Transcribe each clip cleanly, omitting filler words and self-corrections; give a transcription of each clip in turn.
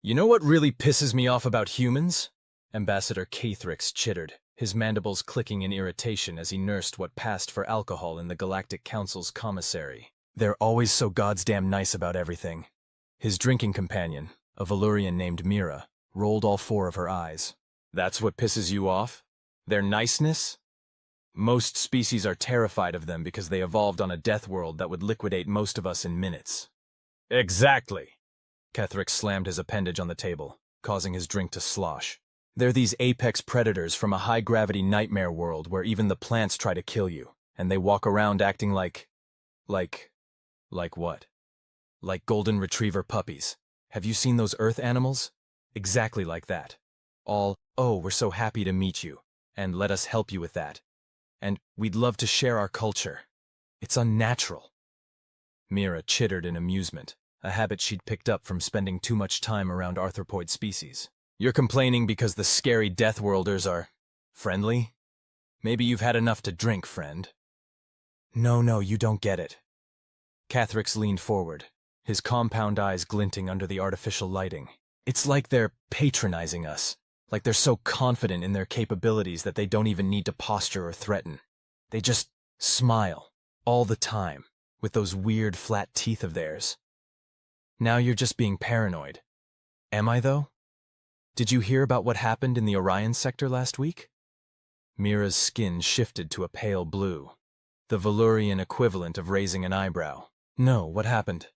You know what really pisses me off about humans? Ambassador Cathrix chittered, his mandibles clicking in irritation as he nursed what passed for alcohol in the Galactic Council's commissary. They're always so goddamn nice about everything. His drinking companion, a Valurian named Mira, rolled all four of her eyes. That's what pisses you off? Their niceness? Most species are terrified of them because they evolved on a death world that would liquidate most of us in minutes. Exactly. Cathrix slammed his appendage on the table, causing his drink to slosh. They're these apex predators from a high-gravity nightmare world where even the plants try to kill you, and they walk around acting like what? Like golden retriever puppies. Have you seen those Earth animals? Exactly like that. All, oh, we're so happy to meet you, and let us help you with that. And we'd love to share our culture. It's unnatural. Mira chittered in amusement, a habit she'd picked up from spending too much time around arthropoid species. You're complaining because the scary Deathworlders are friendly? Maybe you've had enough to drink, friend. No, you don't get it. Cathrix leaned forward, his compound eyes glinting under the artificial lighting. It's like they're patronizing us, like they're so confident in their capabilities that they don't even need to posture or threaten. They just smile, all the time, with those weird flat teeth of theirs. Now you're just being paranoid. Am I, though? Did you hear about what happened in the Orion sector last week? Mira's skin shifted to a pale blue, the Valurian equivalent of raising an eyebrow. No, what happened?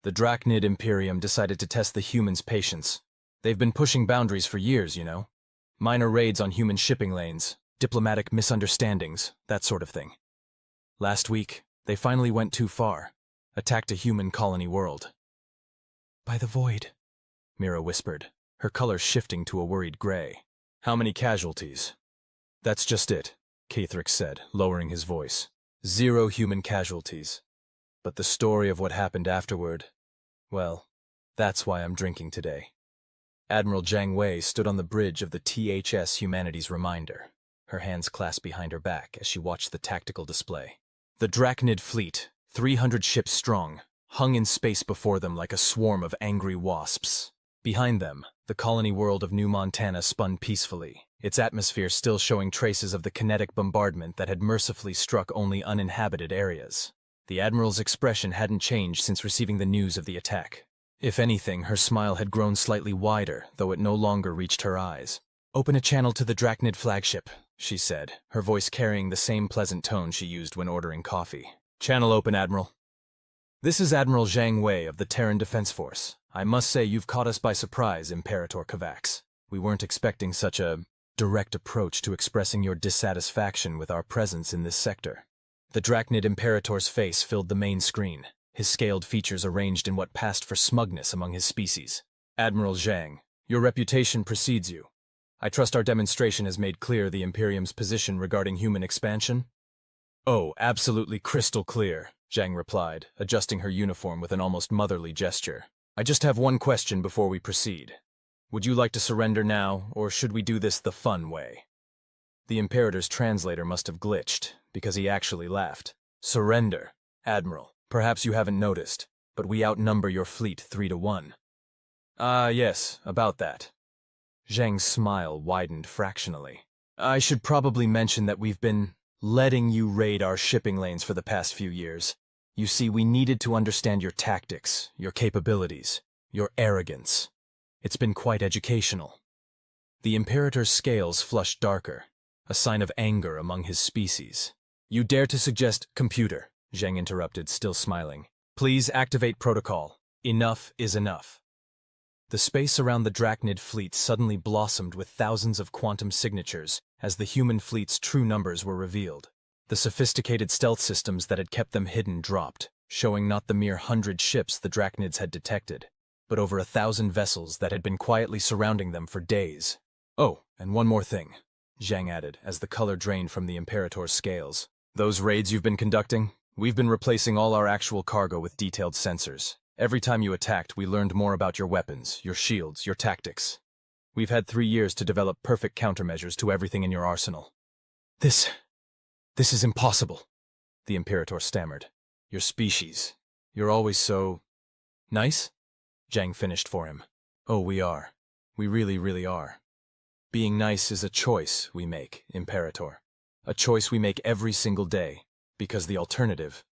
The Drachnid Imperium decided to test the humans' patience. They've been pushing boundaries for years, you know. Minor raids on human shipping lanes, diplomatic misunderstandings, that sort of thing. Last week, they finally went too far, attacked a human colony world. By the void, Mira whispered, her color shifting to a worried gray. How many casualties? That's just it, Cathrix said, lowering his voice. 0 human casualties. But the story of what happened afterward, well, that's why I'm drinking today. Admiral Jiang Wei stood on the bridge of the THS Humanities Reminder, her hands clasped behind her back as she watched the tactical display. The Drachnid fleet, 300 ships strong, hung in space before them like a swarm of angry wasps. Behind them, the colony world of New Montana spun peacefully, its atmosphere still showing traces of the kinetic bombardment that had mercifully struck only uninhabited areas. The Admiral's expression hadn't changed since receiving the news of the attack. If anything, her smile had grown slightly wider, though it no longer reached her eyes. "Open a channel to the Drachnid flagship," she said, her voice carrying the same pleasant tone she used when ordering coffee. "Channel open, Admiral." "This is Admiral Jiang Wei of the Terran Defense Force. I must say you've caught us by surprise, Imperator Kovacs. We weren't expecting such a direct approach to expressing your dissatisfaction with our presence in this sector." The Drachnid Imperator's face filled the main screen, his scaled features arranged in what passed for smugness among his species. "Admiral Jiang, your reputation precedes you. I trust our demonstration has made clear the Imperium's position regarding human expansion?" "Oh, absolutely crystal clear," Jiang replied, adjusting her uniform with an almost motherly gesture. "I just have one question before we proceed. Would you like to surrender now, or should we do this the fun way?" The Imperator's translator must have glitched, because he actually laughed. "Surrender, Admiral. Perhaps you haven't noticed, but we outnumber your fleet 3-1. "Ah, yes, about that." Zhang's smile widened fractionally. "I should probably mention that we've been letting you raid our shipping lanes for the past few years. You see, we needed to understand your tactics, your capabilities, your arrogance. It's been quite educational." The Imperator's scales flushed darker, a sign of anger among his species. "You dare to suggest—" "Computer," Zhang interrupted, still smiling. "Please activate protocol. Enough is enough." The space around the Drachnid fleet suddenly blossomed with thousands of quantum signatures as the human fleet's true numbers were revealed. The sophisticated stealth systems that had kept them hidden dropped, showing not the mere 100 ships the Drachnids had detected, but over 1,000 vessels that had been quietly surrounding them for days. "Oh, and one more thing," Zhang added as the color drained from the Imperator's scales. "Those raids you've been conducting? We've been replacing all our actual cargo with detailed sensors. Every time you attacked, we learned more about your weapons, your shields, your tactics. We've had 3 years to develop perfect countermeasures to everything in your arsenal." This is impossible," the Imperator stammered. "Your species. You're always so nice?" Jiang finished for him. Oh, we are. We really, really are. Being nice is a choice we make, Imperator. A choice we make every single day, because the alternative...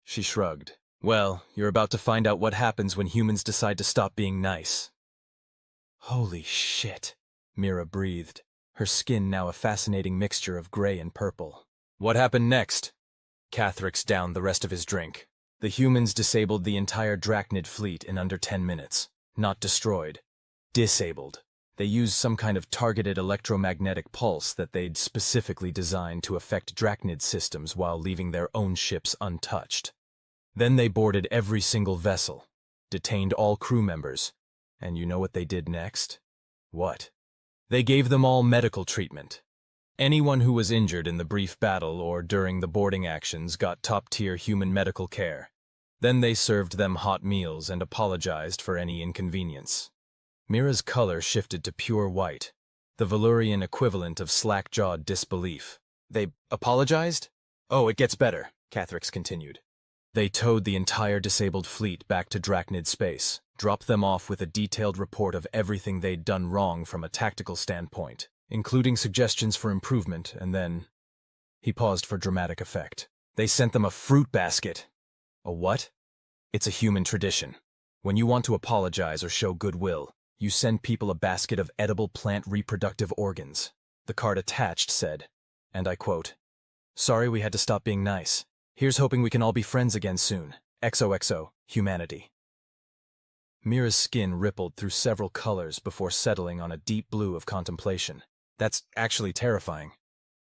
She shrugged. Well, you're about to find out what happens when humans decide to stop being nice. Holy shit, Mira breathed, her skin now a fascinating mixture of gray and purple. What happened next? Cathrix downed the rest of his drink. The humans disabled the entire Drachnid fleet in under 10 minutes. Not destroyed. Disabled. They used some kind of targeted electromagnetic pulse that they'd specifically designed to affect Drachnid systems while leaving their own ships untouched. Then they boarded every single vessel, detained all crew members, and you know what they did next? What? They gave them all medical treatment. Anyone who was injured in the brief battle or during the boarding actions got top-tier human medical care. Then they served them hot meals and apologized for any inconvenience. Mira's color shifted to pure white, the Valyrian equivalent of slack-jawed disbelief. They apologized? Oh, it gets better, Cathrix continued. They towed the entire disabled fleet back to Drachnid space, dropped them off with a detailed report of everything they'd done wrong from a tactical standpoint, including suggestions for improvement, and then... He paused for dramatic effect. They sent them a fruit basket. A what? It's a human tradition. When you want to apologize or show goodwill, you send people a basket of edible plant reproductive organs. The card attached said, and I quote, "Sorry we had to stop being nice. Here's hoping we can all be friends again soon. XOXO, humanity." Mira's skin rippled through several colors before settling on a deep blue of contemplation. That's actually terrifying.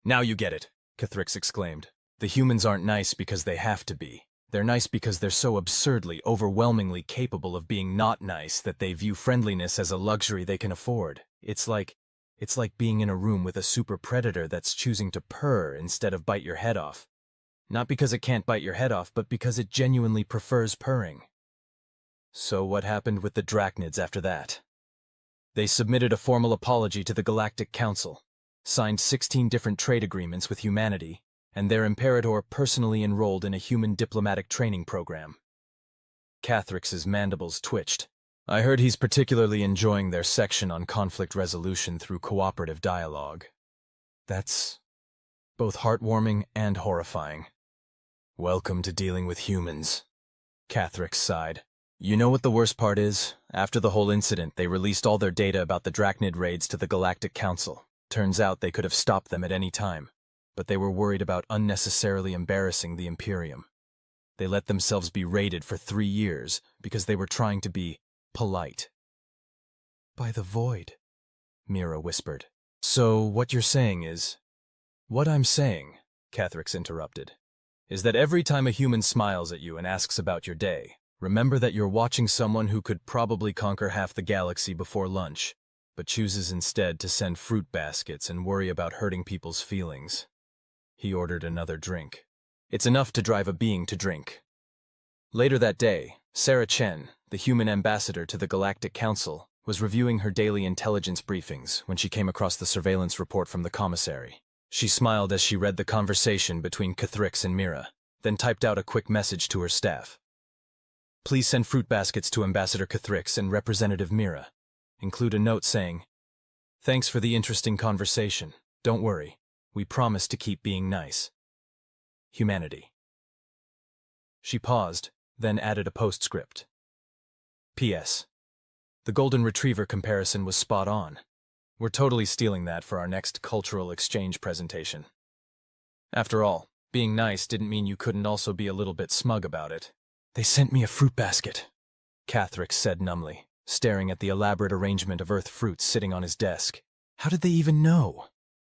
Now you get it, Cathrix exclaimed. The humans aren't nice because they have to be. They're nice because they're so absurdly, overwhelmingly capable of being not nice that they view friendliness as a luxury they can afford. It's like being in a room with a super predator that's choosing to purr instead of bite your head off. Not because it can't bite your head off, but because it genuinely prefers purring. So what happened with the Drachnids after that? They submitted a formal apology to the Galactic Council, signed 16 different trade agreements with humanity, and their Imperator personally enrolled in a human diplomatic training program. Cathrix's mandibles twitched. I heard he's particularly enjoying their section on conflict resolution through cooperative dialogue. That's both heartwarming and horrifying. Welcome to dealing with humans, Cathrix sighed. You know what the worst part is? After the whole incident, they released all their data about the Drachnid raids to the Galactic Council. Turns out they could have stopped them at any time, but they were worried about unnecessarily embarrassing the Imperium. They let themselves be raided for 3 years because they were trying to be polite. By the Void, Mira whispered. So what you're saying is... What I'm saying, Cathrix interrupted, is that every time a human smiles at you and asks about your day, remember that you're watching someone who could probably conquer half the galaxy before lunch, but chooses instead to send fruit baskets and worry about hurting people's feelings. He ordered another drink. It's enough to drive a being to drink. Later that day, Sarah Chen, the human ambassador to the Galactic Council, was reviewing her daily intelligence briefings when she came across the surveillance report from the commissary. She smiled as she read the conversation between Cathrix and Mira, then typed out a quick message to her staff. Please send fruit baskets to Ambassador Cathrix and Representative Mira. Include a note saying, "Thanks for the interesting conversation. Don't worry. We promise to keep being nice. Humanity." She paused, then added a postscript. P.S. The Golden Retriever comparison was spot on. We're totally stealing that for our next cultural exchange presentation. After all, being nice didn't mean you couldn't also be a little bit smug about it. They sent me a fruit basket, Cathrix said numbly, staring at the elaborate arrangement of earth fruits sitting on his desk. How did they even know?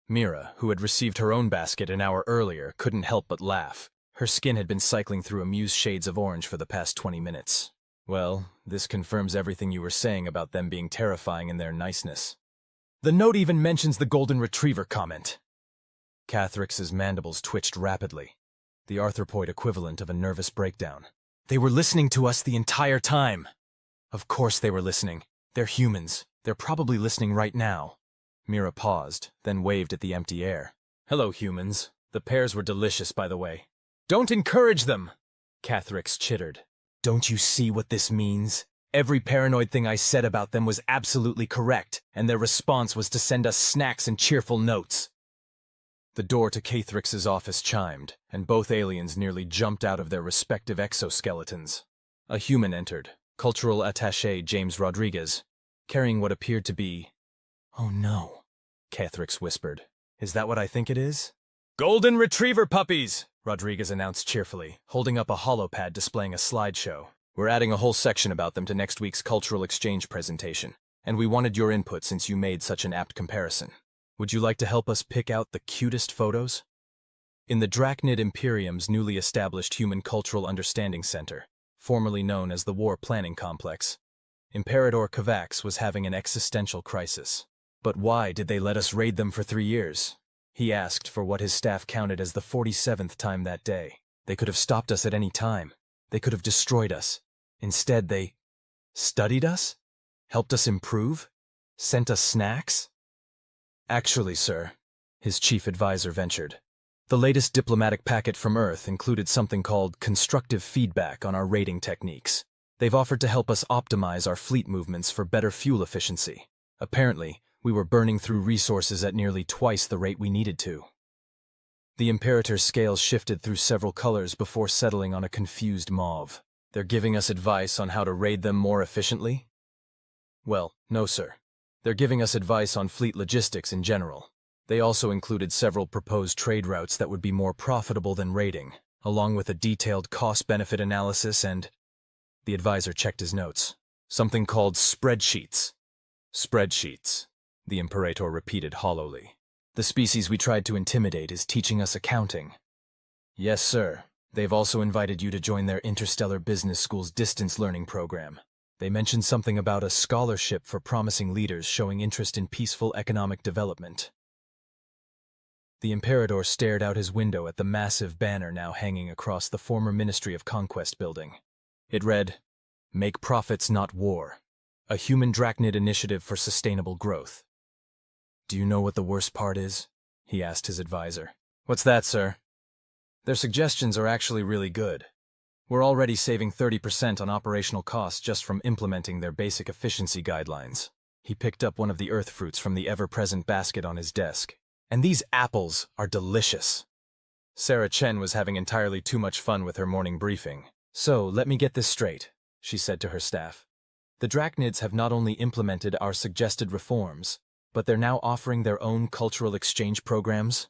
Mira, who had received her own basket an hour earlier, couldn't help but laugh. Her skin had been cycling through amused shades of orange for the past 20 minutes. Well, this confirms everything you were saying about them being terrifying in their niceness. The note even mentions the Golden Retriever comment. Cathrix's mandibles twitched rapidly, the arthropoid equivalent of a nervous breakdown. They were listening to us the entire time. Of course they were listening. They're humans. They're probably listening right now. Mira paused, then waved at the empty air. Hello, humans. The pears were delicious, by the way. Don't encourage them, Cathrix chittered. Don't you see what this means? Every paranoid thing I said about them was absolutely correct, and their response was to send us snacks and cheerful notes. The door to Cathrix's office chimed, and both aliens nearly jumped out of their respective exoskeletons. A human entered, cultural attaché James Rodriguez, carrying what appeared to be... "Oh no," Cathrix whispered. "Is that what I think it is?" "Golden Retriever puppies!" Rodriguez announced cheerfully, holding up a holopad displaying a slideshow. "We're adding a whole section about them to next week's cultural exchange presentation, and we wanted your input since you made such an apt comparison. Would you like to help us pick out the cutest photos?" In the Drachnid Imperium's newly established Human Cultural Understanding Center, formerly known as the War Planning Complex, Imperator Kavax was having an existential crisis. But why did they let us raid them for 3 years? He asked for what his staff counted as the 47th time that day. They could have stopped us at any time. They could have destroyed us. Instead, they studied us? Helped us improve? Sent us snacks? "Actually, sir," his chief advisor ventured, "the latest diplomatic packet from Earth included something called constructive feedback on our raiding techniques. They've offered to help us optimize our fleet movements for better fuel efficiency. Apparently, we were burning through resources at nearly twice the rate we needed to." The Imperator's scales shifted through several colors before settling on a confused mauve. "They're giving us advice on how to raid them more efficiently?" "Well, no, sir. They're giving us advice on fleet logistics in general. They also included several proposed trade routes that would be more profitable than raiding, along with a detailed cost-benefit analysis and..." The advisor checked his notes. "Something called spreadsheets." "Spreadsheets," the Imperator repeated hollowly. "The species we tried to intimidate is teaching us accounting." "Yes, sir. They've also invited you to join their Interstellar Business School's distance learning program. They mentioned something about a scholarship for promising leaders showing interest in peaceful economic development." The Imperator stared out his window at the massive banner now hanging across the former Ministry of Conquest building. It read, "Make Profits Not War. A Human Drachnid Initiative for Sustainable Growth." "Do you know what the worst part is?" he asked his advisor. "What's that, sir?" "Their suggestions are actually really good. We're already saving 30% on operational costs just from implementing their basic efficiency guidelines." He picked up one of the earth fruits from the ever-present basket on his desk. "And these apples are delicious." Sarah Chen was having entirely too much fun with her morning briefing. "So, let me get this straight," she said to her staff. "The Drachnids have not only implemented our suggested reforms, but they're now offering their own cultural exchange programs?"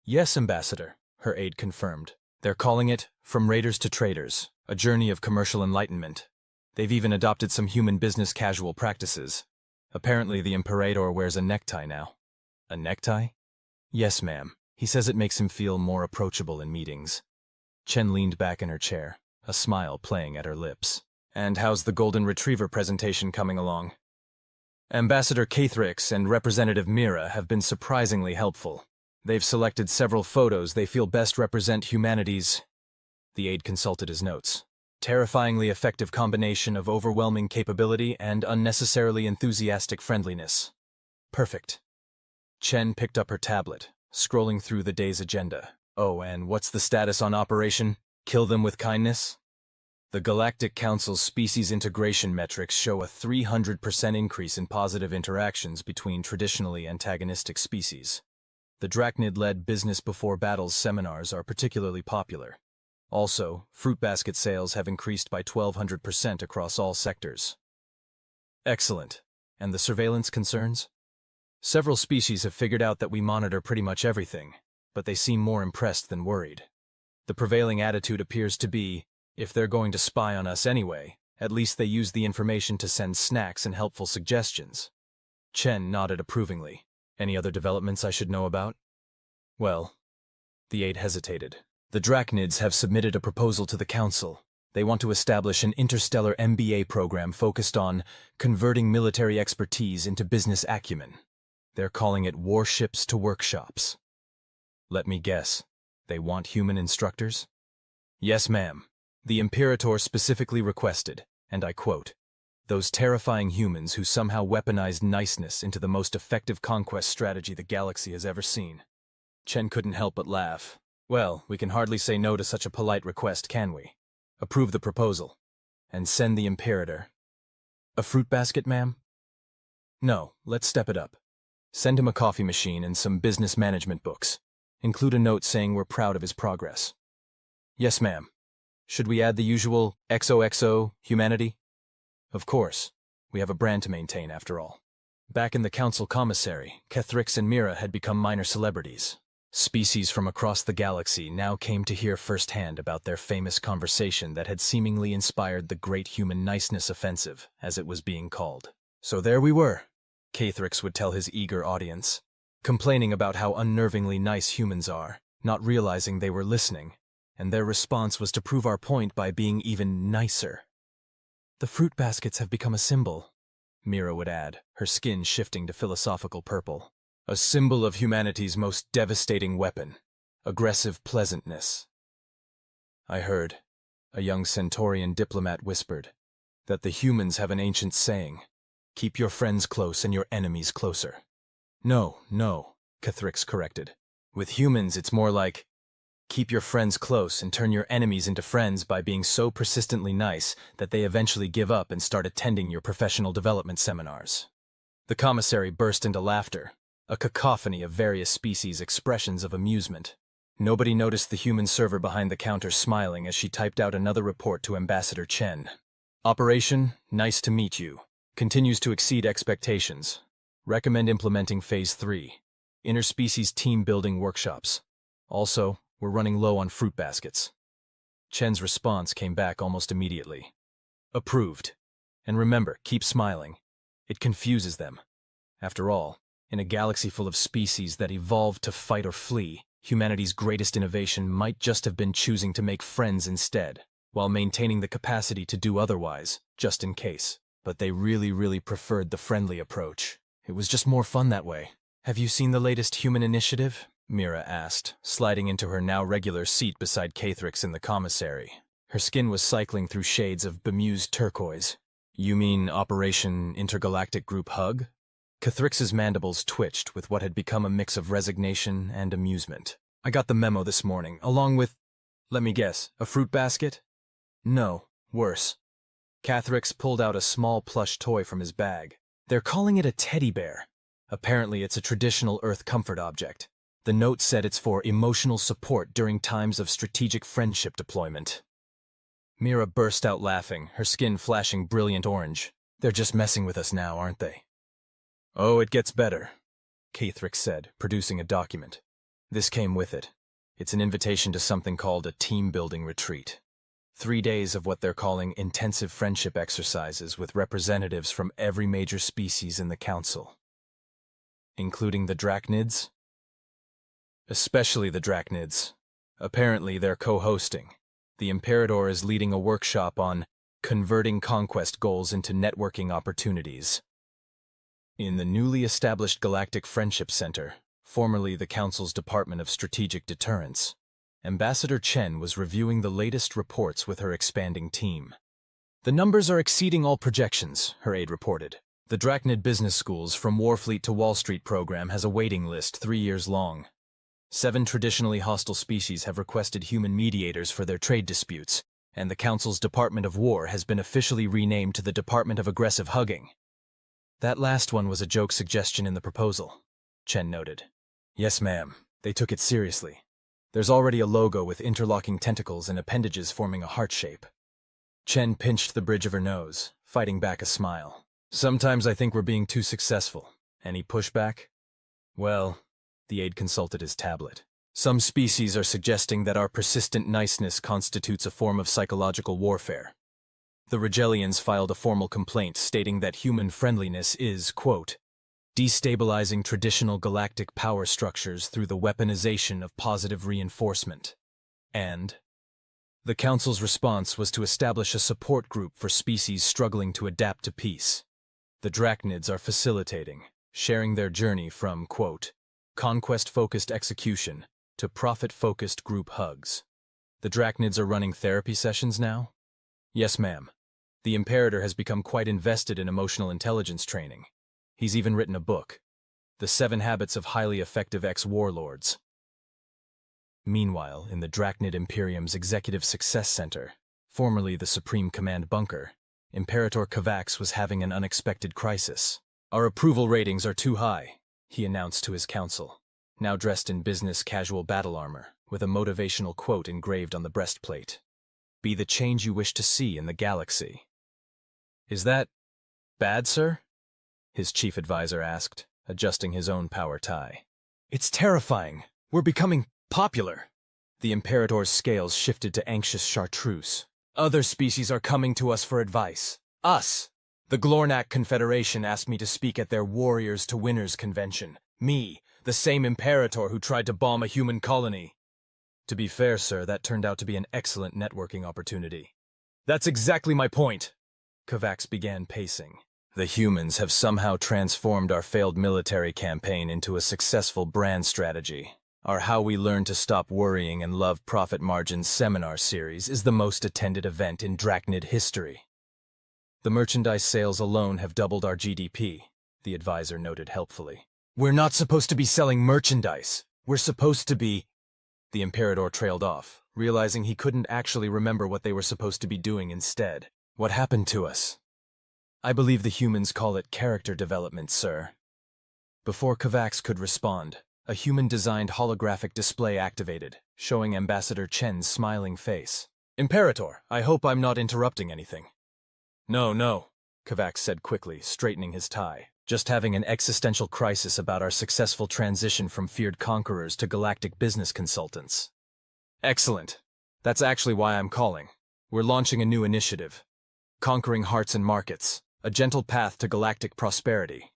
"Yes, Ambassador," her aide confirmed. "They're calling it From Raiders to Traders, a journey of commercial enlightenment. They've even adopted some human business casual practices. Apparently the Imperator wears a necktie now." "A necktie?" "Yes, ma'am. He says it makes him feel more approachable in meetings." Chen leaned back in her chair, a smile playing at her lips. "And how's the Golden Retriever presentation coming along?" "Ambassador Cathrix and Representative Mira have been surprisingly helpful. They've selected several photos they feel best represent humanity's..." The aide consulted his notes. "Terrifyingly effective combination of overwhelming capability and unnecessarily enthusiastic friendliness." "Perfect." Chen picked up her tablet, scrolling through the day's agenda. "Oh, and what's the status on Operation Kill Them with Kindness?" "The Galactic Council's species integration metrics show a 300% increase in positive interactions between traditionally antagonistic species. The Drachnid-led Business Before Battles seminars are particularly popular. Also, fruit basket sales have increased by 1,200% across all sectors." "Excellent. And the surveillance concerns?" "Several species have figured out that we monitor pretty much everything, but they seem more impressed than worried. The prevailing attitude appears to be, if they're going to spy on us anyway, at least they use the information to send snacks and helpful suggestions." Chen nodded approvingly. "Any other developments I should know about?" "Well," the aide hesitated. "The Drachnids have submitted a proposal to the Council. They want to establish an interstellar MBA program focused on converting military expertise into business acumen. They're calling it Warships to Workshops." "Let me guess. They want human instructors?" "Yes, ma'am. The Imperator specifically requested, and I quote, those terrifying humans who somehow weaponized niceness into the most effective conquest strategy the galaxy has ever seen." Chen couldn't help but laugh. "Well, we can hardly say no to such a polite request, can we? Approve the proposal. And send the Imperator." A fruit basket, ma'am? No, let's step it up. Send him a coffee machine and some business management books. Include a note saying we're proud of his progress. Yes, ma'am. Should we add the usual XOXO humanity? Of course. We have a brand to maintain, after all. Back in the council commissary, Kethrix and Mira had become minor celebrities. Species from across the galaxy now came to hear firsthand about their famous conversation that had seemingly inspired the Great Human Niceness Offensive, as it was being called. So there we were, Kethrix would tell his eager audience, complaining about how unnervingly nice humans are, not realizing they were listening, and their response was to prove our point by being even nicer. The fruit baskets have become a symbol, Mira would add, her skin shifting to philosophical purple. A symbol of humanity's most devastating weapon, aggressive pleasantness. I heard, a young Centaurian diplomat whispered, that the humans have an ancient saying, keep your friends close and your enemies closer. No, Kethrix corrected. With humans it's more like, keep your friends close and turn your enemies into friends by being so persistently nice that they eventually give up and start attending your professional development seminars. The commissary burst into laughter, a cacophony of various species' expressions of amusement. Nobody noticed the human server behind the counter smiling as she typed out another report to Ambassador Chen. Operation, nice to meet you. Continues to exceed expectations. Recommend implementing Phase 3. Interspecies team building workshops. Also, we're running low on fruit baskets. Chen's response came back almost immediately. Approved. And remember, keep smiling. It confuses them. After all, in a galaxy full of species that evolved to fight or flee, humanity's greatest innovation might just have been choosing to make friends instead, while maintaining the capacity to do otherwise, just in case. But they really preferred the friendly approach. It was just more fun that way. Have you seen the latest human initiative? Mira asked, sliding into her now regular seat beside Kethrix in the commissary. Her skin was cycling through shades of bemused turquoise. You mean Operation Intergalactic Group Hug? Kethrix's mandibles twitched with what had become a mix of resignation and amusement. I got the memo this morning, along with, let me guess, a fruit basket? No, worse. Kethrix pulled out a small plush toy from his bag. They're calling it a teddy bear. Apparently it's a traditional Earth comfort object. The note said it's for emotional support during times of strategic friendship deployment. Mira burst out laughing, her skin flashing brilliant orange. They're just messing with us now, aren't they? Oh, it gets better, Kethrix said, producing a document. This came with it. It's an invitation to something called a team-building retreat. 3 days of what they're calling intensive friendship exercises with representatives from every major species in the Council. Including the Drachnids? Especially the Drachnids. Apparently they're co-hosting. The Imperator is leading a workshop on converting conquest goals into networking opportunities. In the newly established Galactic Friendship Center, formerly the Council's Department of Strategic Deterrence, Ambassador Chen was reviewing the latest reports with her expanding team. The numbers are exceeding all projections, her aide reported. The Drachnid Business Schools from Warfleet to Wall Street program has a waiting list 3 years long. 7 traditionally hostile species have requested human mediators for their trade disputes, and the Council's Department of War has been officially renamed to the Department of Aggressive Hugging. That last one was a joke suggestion in the proposal, Chen noted. Yes, ma'am. They took it seriously. There's already a logo with interlocking tentacles and appendages forming a heart shape. Chen pinched the bridge of her nose, fighting back a smile. Sometimes I think we're being too successful. Any pushback? Well, the aide consulted his tablet. Some species are suggesting that our persistent niceness constitutes a form of psychological warfare. The Regellians filed a formal complaint stating that human friendliness is, quote, destabilizing traditional galactic power structures through the weaponization of positive reinforcement. And the Council's response was to establish a support group for species struggling to adapt to peace. The Drachnids are facilitating, sharing their journey from, quote, conquest-focused execution to profit-focused group hugs. The Drachnids are running therapy sessions now? Yes, ma'am. The Imperator has become quite invested in emotional intelligence training. He's even written a book, The 7 Habits of Highly Effective Ex-Warlords. Meanwhile, in the Drachnid Imperium's Executive Success Center, formerly the Supreme Command Bunker, Imperator Kovacs was having an unexpected crisis. Our approval ratings are too high, he announced to his council, now dressed in business casual battle armor, with a motivational quote engraved on the breastplate. Be the change you wish to see in the galaxy. Is that bad, sir? His chief advisor asked, adjusting his own power tie. It's terrifying. We're becoming popular. The Imperator's scales shifted to anxious chartreuse. Other species are coming to us for advice. Us! The Glornak Confederation asked me to speak at their Warriors to Winners convention. Me, the same Imperator who tried to bomb a human colony. To be fair, sir, that turned out to be an excellent networking opportunity. That's exactly my point. Kovacs began pacing. The humans have somehow transformed our failed military campaign into a successful brand strategy. Our How We Learn to Stop Worrying and Love Profit Margins seminar series is the most attended event in Drachnid history. The merchandise sales alone have doubled our GDP, the advisor noted helpfully. We're not supposed to be selling merchandise. We're supposed to be... The Imperator trailed off, realizing he couldn't actually remember what they were supposed to be doing instead. What happened to us? I believe the humans call it character development, sir. Before Kovacs could respond, a human-designed holographic display activated, showing Ambassador Chen's smiling face. Imperator, I hope I'm not interrupting anything. No, Kovacs said quickly, straightening his tie. Just having an existential crisis about our successful transition from feared conquerors to galactic business consultants. Excellent. That's actually why I'm calling. We're launching a new initiative. Conquering Hearts and Markets, a gentle path to galactic prosperity.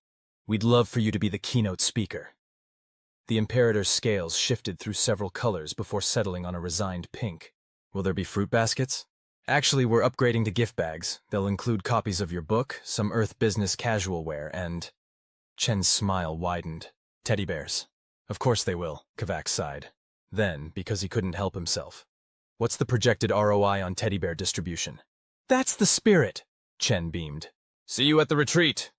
We'd love for you to be the keynote speaker. The Imperator's scales shifted through several colors before settling on a resigned pink. Will there be fruit baskets? Actually, we're upgrading to gift bags. They'll include copies of your book, some Earth business casual wear, and... Chen's smile widened. Teddy bears. Of course they will, Kovacs sighed. Then, because he couldn't help himself. What's the projected ROI on teddy bear distribution? That's the spirit, Chen beamed. See you at the retreat.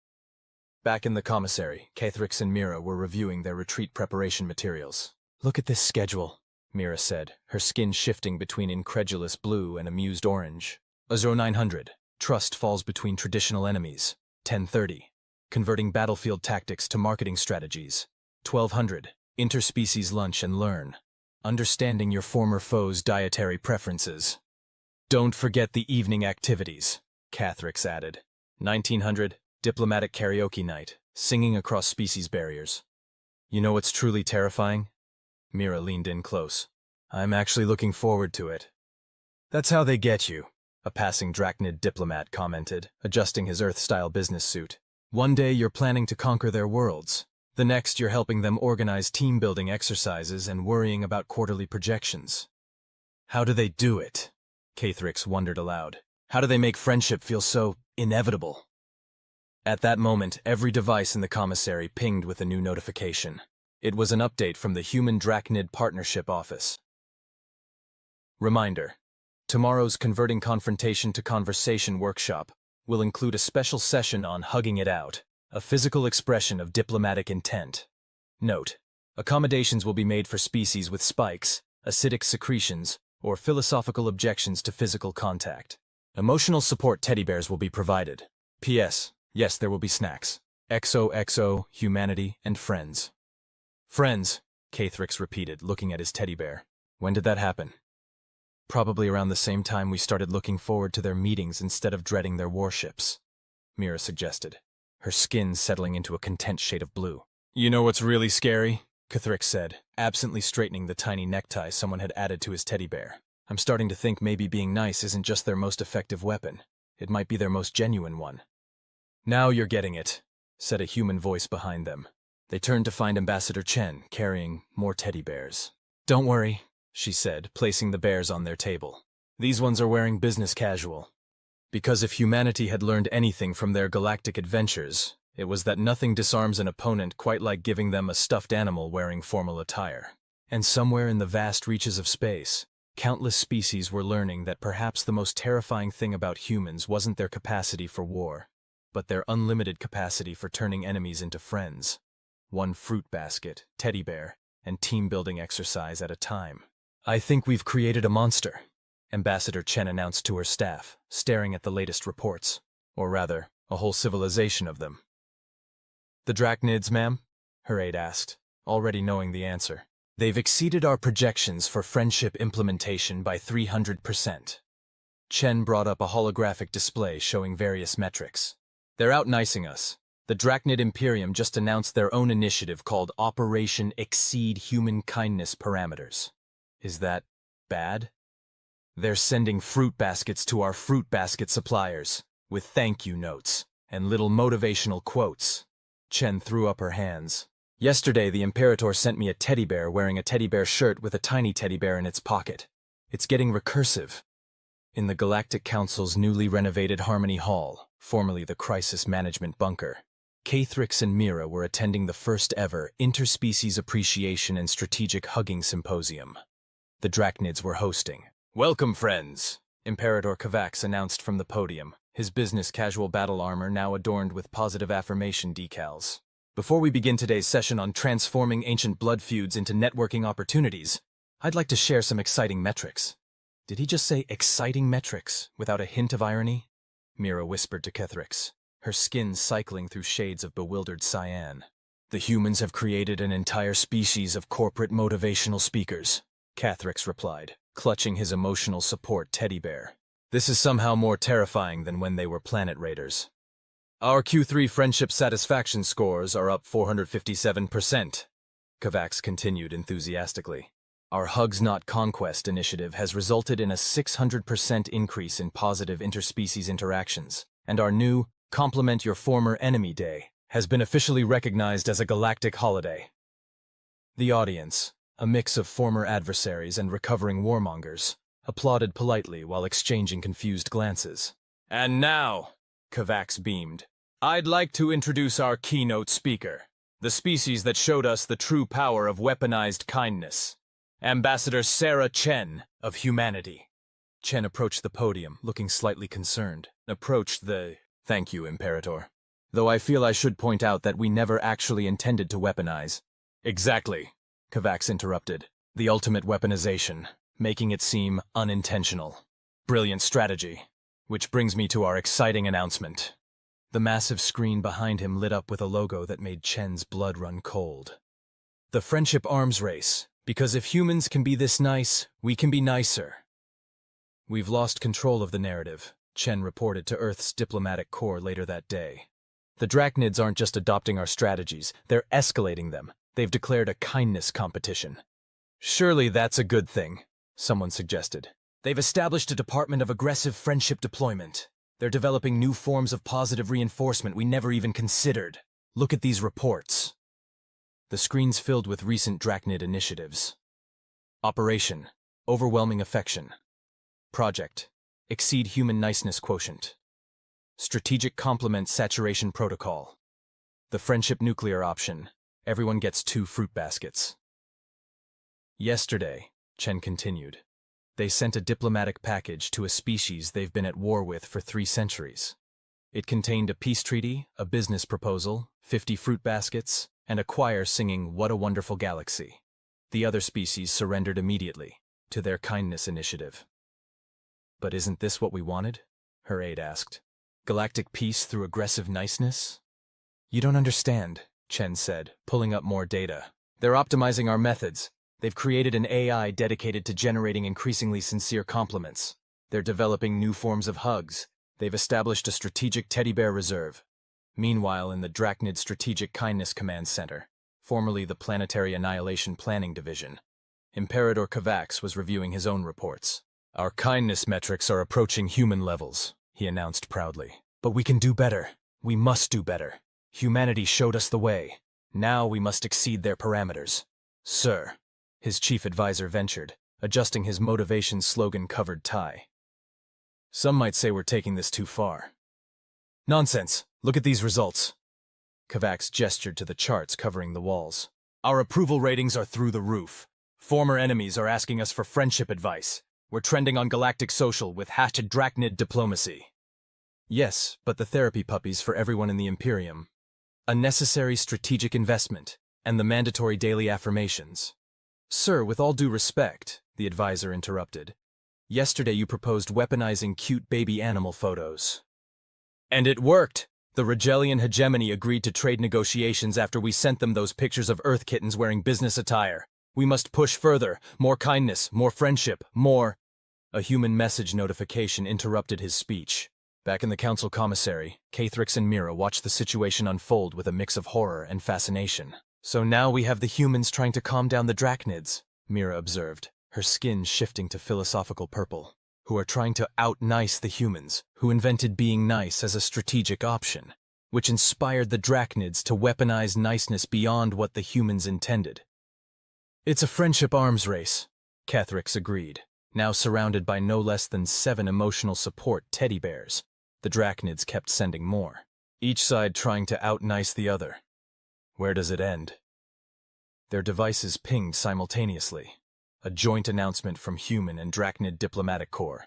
Back in the commissary, Cathrix and Mira were reviewing their retreat preparation materials. Look at this schedule, Mira said, her skin shifting between incredulous blue and amused orange. Azure 900, trust falls between traditional enemies. 1030, converting battlefield tactics to marketing strategies. 1200, interspecies lunch and learn. Understanding your former foe's dietary preferences. Don't forget the evening activities, Cathrix added. 1900, diplomatic karaoke night, singing across species barriers. You know what's truly terrifying? Mira leaned in close. I'm actually looking forward to it. That's how they get you, a passing Drachnid diplomat commented, adjusting his Earth-style business suit. One day you're planning to conquer their worlds. The next you're helping them organize team-building exercises and worrying about quarterly projections. How do they do it? Cathrix wondered aloud. How do they make friendship feel so inevitable? At that moment, every device in the commissary pinged with a new notification. It was an update from the Human Drachnid Partnership Office. Reminder: tomorrow's Converting Confrontation to Conversation workshop will include a special session on hugging it out, a physical expression of diplomatic intent. Note: accommodations will be made for species with spikes, acidic secretions, or philosophical objections to physical contact. Emotional support teddy bears will be provided. P.S. Yes, there will be snacks. XOXO, humanity, and friends. Friends, Cathrix repeated, looking at his teddy bear. When did that happen? Probably around the same time we started looking forward to their meetings instead of dreading their warships, Mira suggested, her skin settling into a content shade of blue. You know what's really scary? Cathrix said, absently straightening the tiny necktie someone had added to his teddy bear. I'm starting to think maybe being nice isn't just their most effective weapon. It might be their most genuine one. Now you're getting it, said a human voice behind them. They turned to find Ambassador Chen carrying more teddy bears. Don't worry, she said, placing the bears on their table. These ones are wearing business casual. Because if humanity had learned anything from their galactic adventures, it was that nothing disarms an opponent quite like giving them a stuffed animal wearing formal attire. And somewhere in the vast reaches of space, countless species were learning that perhaps the most terrifying thing about humans wasn't their capacity for war, but their unlimited capacity for turning enemies into friends. One fruit basket, teddy bear, and team-building exercise at a time. I think we've created a monster. Ambassador Chen announced to her staff, staring at the latest reports. Or rather, a whole civilization of them. The Drachnids, ma'am? Her aide asked, already knowing the answer. They've exceeded our projections for friendship implementation by 300%. Chen brought up a holographic display showing various metrics. They're out-nicing us. The Drachnid Imperium just announced their own initiative called Operation Exceed Human Kindness Parameters. Is that bad? They're sending fruit baskets to our fruit basket suppliers, with thank you notes and little motivational quotes. Chen threw up her hands. Yesterday, the Imperator sent me a teddy bear wearing a teddy bear shirt with a tiny teddy bear in its pocket. It's getting recursive. In the Galactic Council's newly renovated Harmony Hall, formerly the Crisis Management Bunker, Cathrix and Mira were attending the first ever Interspecies Appreciation and Strategic Hugging Symposium. The Drachnids were hosting. Welcome, friends, Imperator Kavax announced from the podium, his business casual battle armor now adorned with positive affirmation decals. Before we begin today's session on transforming ancient blood feuds into networking opportunities, I'd like to share some exciting metrics. Did he just say exciting metrics without a hint of irony? Mira whispered to Cathrix, her skin cycling through shades of bewildered cyan. The humans have created an entire species of corporate motivational speakers, Cathrix replied, clutching his emotional support teddy bear. This is somehow more terrifying than when they were planet raiders. Our Q3 friendship satisfaction scores are up 457%, Kavax continued enthusiastically. Our Hugs Not Conquest initiative has resulted in a 600% increase in positive interspecies interactions, and our new Compliment Your Former Enemy Day has been officially recognized as a galactic holiday. The audience, a mix of former adversaries and recovering warmongers, applauded politely while exchanging confused glances. And now, Kavax beamed, I'd like to introduce our keynote speaker, the species that showed us the true power of weaponized kindness, Ambassador Sarah Chen of humanity. Chen approached the podium, looking slightly concerned. Thank you, Imperator. Though I feel I should point out that we never actually intended to weaponize. Exactly, Kavax interrupted. The ultimate weaponization, making it seem unintentional. Brilliant strategy. Which brings me to our exciting announcement. The massive screen behind him lit up with a logo that made Chen's blood run cold. The Friendship Arms Race. Because if humans can be this nice, we can be nicer. We've lost control of the narrative, Chen reported to Earth's diplomatic corps later that day. The Drachnids aren't just adopting our strategies, they're escalating them. They've declared a kindness competition. Surely that's a good thing, someone suggested. They've established a department of aggressive friendship deployment. They're developing new forms of positive reinforcement we never even considered. Look at these reports. The screen's filled with recent Drachnid initiatives. Operation, Overwhelming Affection. Project, Exceed Human Niceness Quotient. Strategic Complement Saturation Protocol. The Friendship Nuclear Option, everyone gets 2 fruit baskets. Yesterday, Chen continued, they sent a diplomatic package to a species they've been at war with for 3 centuries. It contained a peace treaty, a business proposal, 50 fruit baskets, and a choir singing What a Wonderful Galaxy. The other species surrendered immediately to their kindness initiative. But isn't this what we wanted? Her aide asked. Galactic peace through aggressive niceness? You don't understand, Chen said, pulling up more data. They're optimizing our methods. They've created an AI dedicated to generating increasingly sincere compliments. They're developing new forms of hugs. They've established a strategic teddy bear reserve. Meanwhile, in the Drachnid Strategic Kindness Command Center, formerly the Planetary Annihilation Planning Division, Imperator Kavax was reviewing his own reports. Our kindness metrics are approaching human levels, he announced proudly. But we can do better. We must do better. Humanity showed us the way. Now we must exceed their parameters. Sir, his chief advisor ventured, adjusting his motivation slogan-covered tie. Some might say we're taking this too far. Nonsense. Look at these results. Kavax gestured to the charts covering the walls. Our approval ratings are through the roof. Former enemies are asking us for friendship advice. We're trending on Galactic Social with #Drachnid diplomacy. Yes, but the therapy puppies for everyone in the Imperium. A necessary strategic investment, and the mandatory daily affirmations. Sir, with all due respect, the advisor interrupted. Yesterday you proposed weaponizing cute baby animal photos. And it worked! The Rigelian hegemony agreed to trade negotiations after we sent them those pictures of Earth kittens wearing business attire. We must push further. More kindness, more friendship, more... A human message notification interrupted his speech. Back in the council commissary, Cathrix and Mira watched the situation unfold with a mix of horror and fascination. So now we have the humans trying to calm down the drachnids, Mira observed, her skin shifting to philosophical purple, who are trying to out-nice the humans, who invented being nice as a strategic option, which inspired the drachnids to weaponize niceness beyond what the humans intended. It's a friendship arms race, Cathrix agreed, now surrounded by no less than 7 emotional support teddy bears. The drachnids kept sending more, each side trying to out-nice the other. Where does it end? Their devices pinged simultaneously, a joint announcement from human and drachnid diplomatic corps.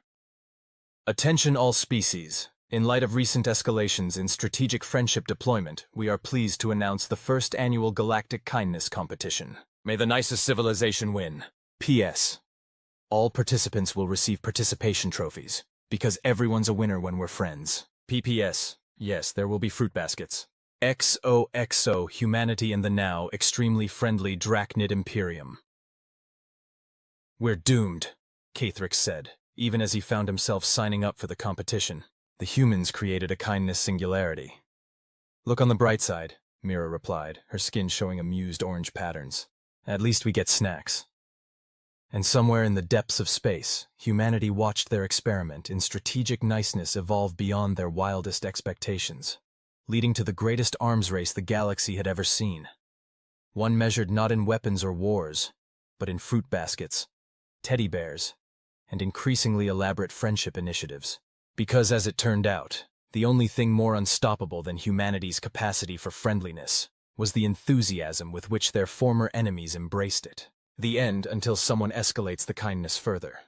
Attention all species. In light of recent escalations in strategic friendship deployment, we are pleased to announce the first annual Galactic Kindness Competition. May the nicest civilization win. P.S. All participants will receive participation trophies, because everyone's a winner when we're friends. P.P.S. Yes, there will be fruit baskets. XOXO, humanity and the now extremely friendly Drachnid Imperium. We're doomed, Cathrix said, even as he found himself signing up for the competition. The humans created a kindness singularity. Look on the bright side, Mira replied, her skin showing amused orange patterns. At least we get snacks. And somewhere in the depths of space, humanity watched their experiment in strategic niceness evolve beyond their wildest expectations, leading to the greatest arms race the galaxy had ever seen. One measured not in weapons or wars, but in fruit baskets, teddy bears, and increasingly elaborate friendship initiatives. Because, as it turned out, the only thing more unstoppable than humanity's capacity for friendliness was the enthusiasm with which their former enemies embraced it. The end until someone escalates the kindness further.